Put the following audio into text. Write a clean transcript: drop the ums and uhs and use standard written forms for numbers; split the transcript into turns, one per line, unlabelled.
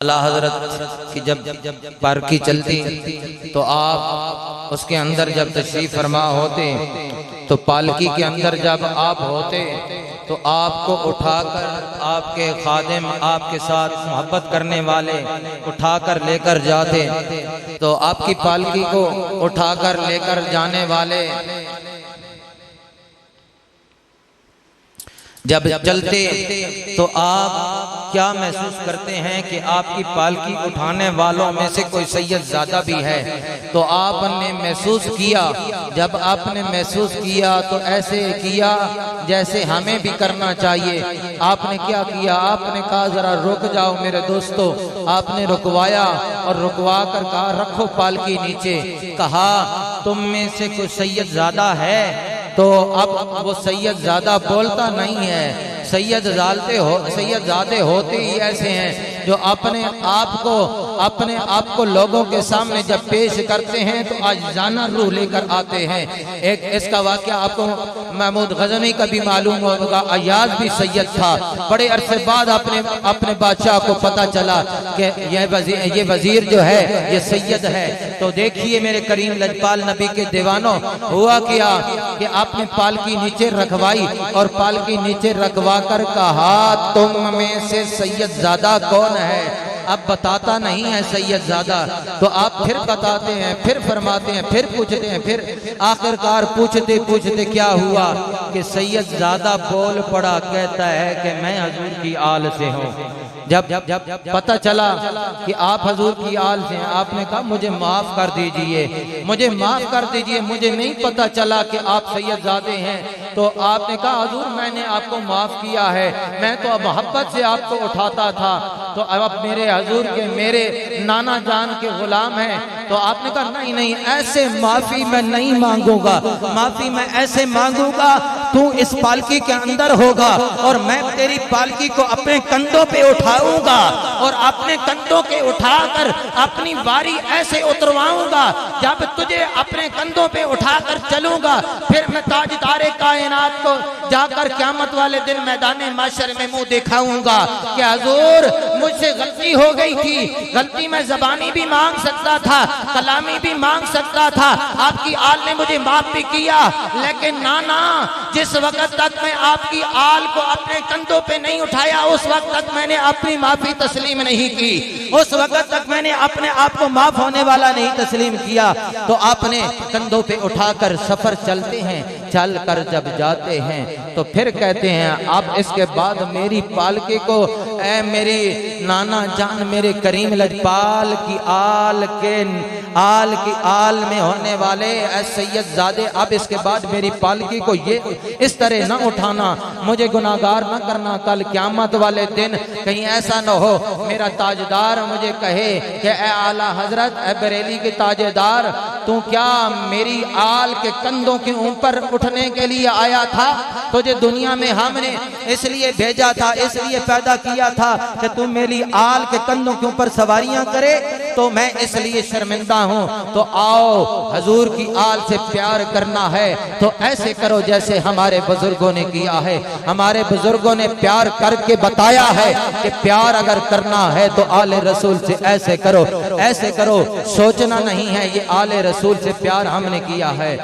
आला हजरत की जब पालकी चलती तो आप उसके अंदर जब तशरीफ फरमा होते तो पालकी के अंदर जब आप होते तो आपको उठाकर आपके खादिम आपके साथ मोहब्बत करने वाले उठाकर लेकर जाते। तो आपकी पालकी को उठाकर लेकर जाने वाले जब चलते तो आप क्या महसूस करते हैं कि आपकी पालकी उठाने वालों में से कोई सैयद ज़्यादा भी है। तो आपने महसूस किया, जब आपने महसूस किया तो ऐसे किया जैसे हमें भी करना चाहिए। आपने क्या किया, आपने कहा जरा रुक जाओ मेरे दोस्तों। आपने रुकवाया और रुकवा कर कहा रखो पालकी नीचे। कहा तुम में से कोई सैयद ज़्यादा है। तो अब वो सैयद ज़्यादा बोलता नहीं है। सैयद ज़्यादा होते ही ऐसे हैं जो अपने आप को लोगों के सामने जब पेश करते हैं तो आजिज़ाना रूह लेकर आते हैं। एक इसका वाक़या आपको महमूद गज़नी का भी मालूम होगा। अय्याज भी सैयद था। बड़े अरसे बाद अपने बादशाह को पता चला कि ये वजीर जो है ये सैयद है। तो देखिए मेरे करीम लजपाल नबी के दीवानों, हुआ क्या कि आपने पालकी नीचे रखवाई और पालकी नीचे रखवा कर कहा तुम में से सैयद ज़्यादा कौन है। अब बताता नहीं है सैयद ज़्यादा, तो आप फिर बताते हैं, फिर फरमाते हैं, फिर पूछते हैं, फिर आखिरकार पूछते पूछते क्या हुआ कि सैयद ज़्यादा बोल पड़ा, कहता है कि मैं हजूर की आल से हूँ। जब पता चला कि आप हजूर की आल से हैं, आपने कहा मुझे माफ़ कर दीजिए, मुझे माफ़ कर दीजिए, मुझे नहीं पता चला कि आप सैयद ज़ादे हैं। तो आपने कहा हजूर मैंने आपको माफ़ किया है, मैं तो अब मोहब्बत से आपको उठाता था, तो अब मेरे हजूर के मेरे नाना जान के गुलाम हैं। तो आपने कहा नहीं नहीं, ऐसे माफ़ी मैं नहीं मांगूंगा, माफ़ी मैं ऐसे मांगूंगा तू इस पालकी के अंदर होगा और मैं तेरी पालकी को अपने कंधों पे उठाऊंगा और अपने कंधों के उठाकर अपनी बारी ऐसे उतरवाऊंगा। जब तुझे अपने कंधों पे उठाकर चलूंगा फिर मैं ताजदारे कायनात को जाकर क़यामत वाले दिन मैदान माशर में मुंह दिखाऊंगा कि हजूर मुझसे गलती हो गई थी, गलती मैं ज़बानी भी मांग सकता था, कलामी भी मांग सकता था, आपकी आल ने मुझे माफ भी किया, लेकिन नाना जिस वक्त तक मैं आपकी आल को अपने कंधों पे नहीं उठाया उस वक्त तक मैंने अपनी माफी तस्लीम नहीं की, उस वक्त तक मैंने अपने आप को माफ होने वाला नहीं तस्लीम किया। तो आपने कंधों पे उठाकर सफर चलते हैं, चल कर जब जाते हैं तो फिर कहते हैं अब इसके बाद मेरी पालकी को ऐ मेरी नाना जान मेरे करीम लजपाल की आल में होने वाले ऐ सैयद ज़ादे, अब इसके बाद मेरी पालकी को ये इस तरह न उठाना, मुझे गुनाहगार न करना। कल क़यामत वाले दिन कहीं ऐसा न हो मेरा ताजदार मुझे कहे कि ऐ आला हजरत, ऐ बरेली के ताजदार, तू क्या मेरी आल के कंधों के ऊपर उठने के लिए आया था? तुझे दुनिया में हमने इसलिए भेजा था, इसलिए पैदा किया था कि तू मेरी आल के कंधों के ऊपर सवारियां करे, तो मैं इसलिए शर्मिंदा हूँ। तो आओ हजूर की आल से प्यार करना है तो ऐसे करो जैसे हमारे बुजुर्गों ने किया है। हमारे बुजुर्गों ने प्यार करके बताया है कि प्यार अगर करना है तो आले रसूल से ऐसे करो, ऐसे करो। सोचना नहीं है ये आले रसूल से प्यार हमने किया है।